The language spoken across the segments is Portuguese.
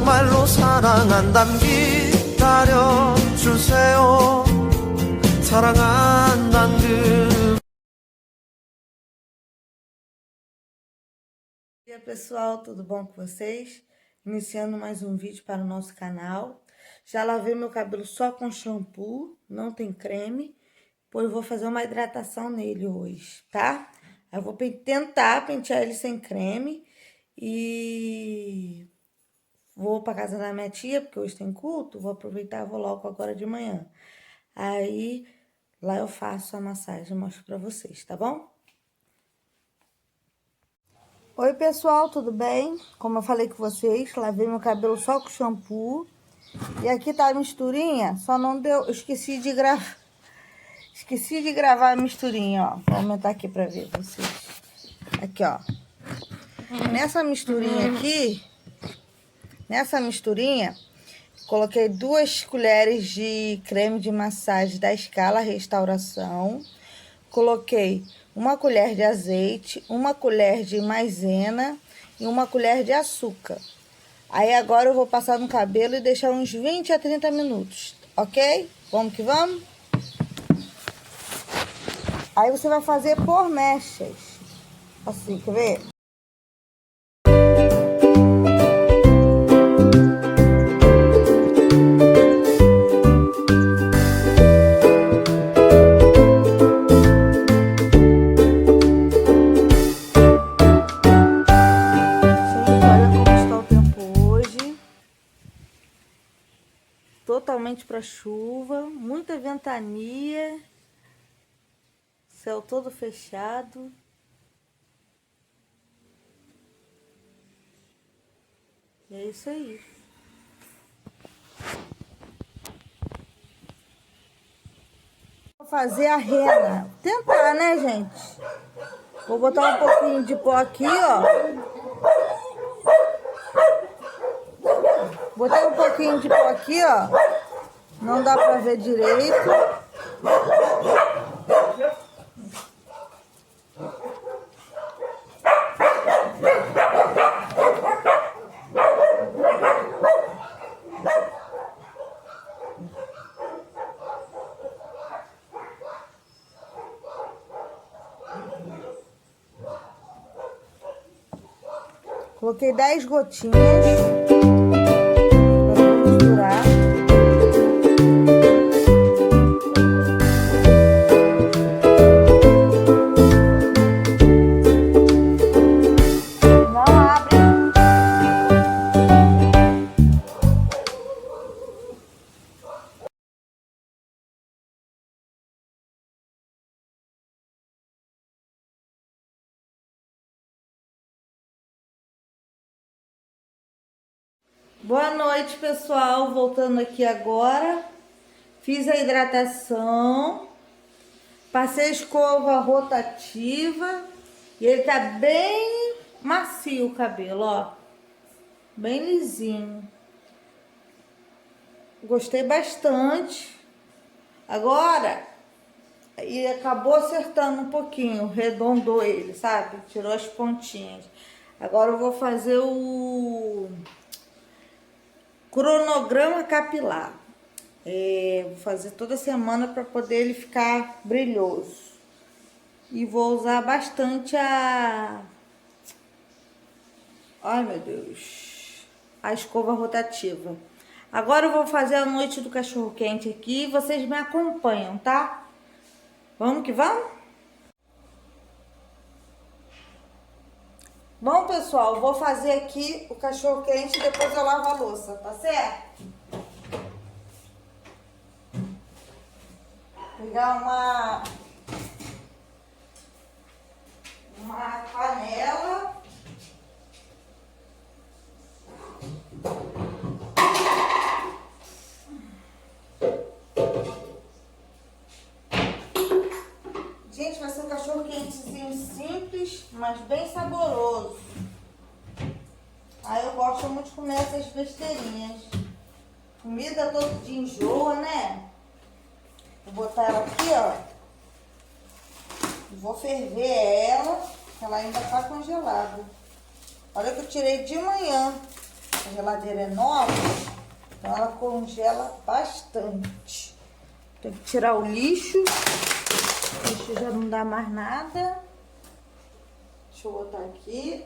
정말로 사랑한담 기다려주세요. 사랑한단 그. Bom dia, pessoal, tudo bom com vocês? Iniciando mais um vídeo para o nosso canal. Já lavei meu cabelo só com shampoo, não tem creme, pois vou fazer uma hidratação nele hoje, tá? Eu vou tentar pentear ele sem creme e vou para casa da minha tia, porque hoje tem culto, vou aproveitar e vou logo agora de manhã. Aí, lá eu faço a massagem, mostro pra vocês, tá bom? Oi, pessoal, tudo bem? Como eu falei com vocês, lavei meu cabelo só com shampoo. E aqui tá a misturinha, só não deu... Esqueci de gravar a misturinha, ó. Vou aumentar aqui pra ver vocês. Aqui, ó. Nessa misturinha, coloquei 2 colheres de creme de massagem da Escala Restauração. Coloquei 1 colher de azeite, 1 colher de maisena e 1 colher de açúcar. Aí agora eu vou passar no cabelo e deixar uns 20 a 30 minutos, ok? Vamos que vamos? Aí você vai fazer por mechas, assim, quer ver? Totalmente para chuva, muita ventania, céu todo fechado. E é isso aí. Vou fazer a rena. Tentar, né, gente? Vou botar um pouquinho de pó aqui, ó. Botei um pouquinho de pó aqui, ó. Não dá pra ver direito. Coloquei 10 gotinhas. Boa noite, pessoal. Voltando aqui agora. Fiz a hidratação. Passei a escova rotativa. E ele tá bem macio o cabelo, ó. Bem lisinho. Gostei bastante. Agora, e acabou acertando um pouquinho. Arredondou ele, sabe? Tirou as pontinhas. Agora eu vou fazer o cronograma capilar. Vou fazer toda semana para poder ele ficar brilhoso. E vou usar bastante ai, meu Deus, a escova rotativa. Agora eu vou fazer a noite do cachorro quente aqui. Vocês me acompanham, tá? Vamos que vamos? Bom, pessoal, vou fazer aqui o cachorro quente e depois eu lavo a louça, tá certo? Pegar uma panela. Gente, vai ser um cachorro quentezinho simples, mas bem saboroso. Aí eu gosto muito de comer essas besteirinhas. Comida todo dia enjoa, né? Vou botar ela aqui, ó. Vou ferver ela, que ela ainda tá congelada. Olha que eu tirei de manhã. A geladeira é nova, então ela congela bastante. Tem que tirar o lixo. O lixo já não dá mais nada. Deixa eu botar aqui.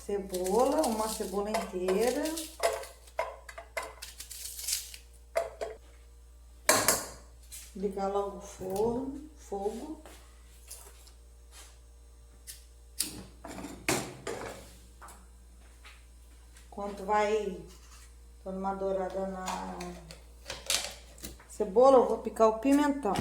Cebola, uma cebola inteira. Ligar logo o fogo. Enquanto vai dando uma dourada na cebola, eu vou picar o pimentão.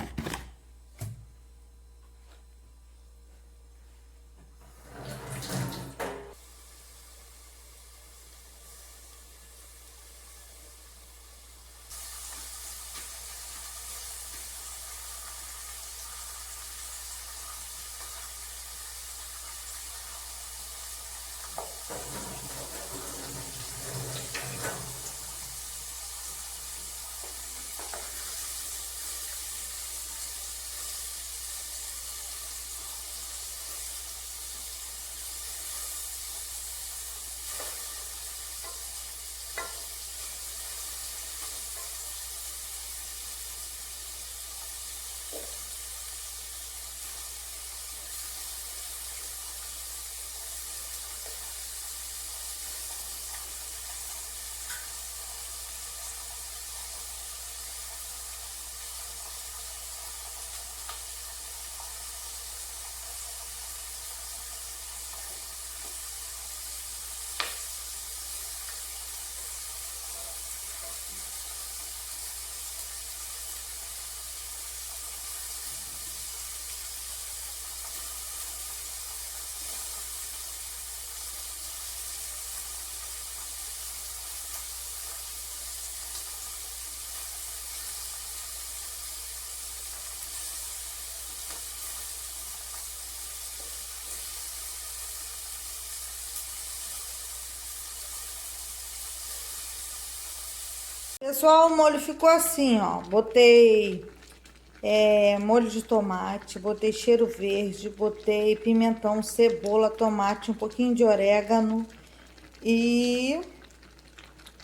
Pessoal, o molho ficou assim, ó. Botei molho de tomate, botei cheiro verde, botei pimentão, cebola, tomate, um pouquinho de orégano e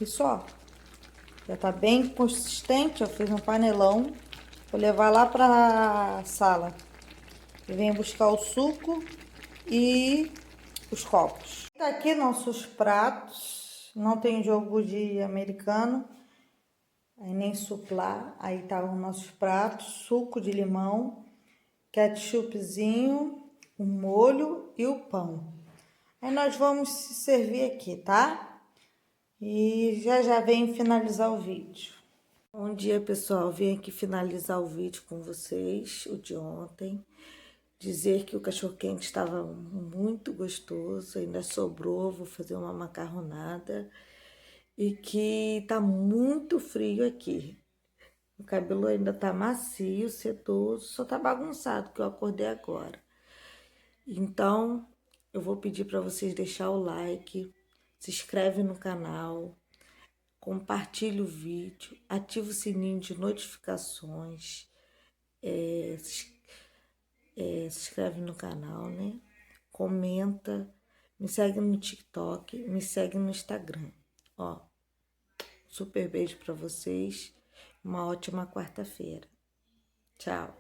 só. Já tá bem consistente, ó. Fiz um panelão. Vou levar lá pra sala. E venho buscar o suco e os copos. Tá aqui nossos pratos. Não tem iogurte americano. Aí nem suplá, aí tá os nossos pratos, suco de limão, ketchupzinho, o molho e o pão. Aí nós vamos se servir aqui, tá? E já venho finalizar o vídeo. Bom dia, pessoal. Vim aqui finalizar o vídeo com vocês, o de ontem. Dizer que o cachorro-quente estava muito gostoso, ainda sobrou, vou fazer uma macarronada. E que tá muito frio aqui. O cabelo ainda tá macio, sedoso, só tá bagunçado, que eu acordei agora. Então, eu vou pedir para vocês deixar o like, se inscreve no canal, compartilhe o vídeo, ativa o sininho de notificações, se inscreve no canal, né? Comenta, me segue no TikTok, me segue no Instagram, ó. Super beijo para vocês. Uma ótima quarta-feira. Tchau.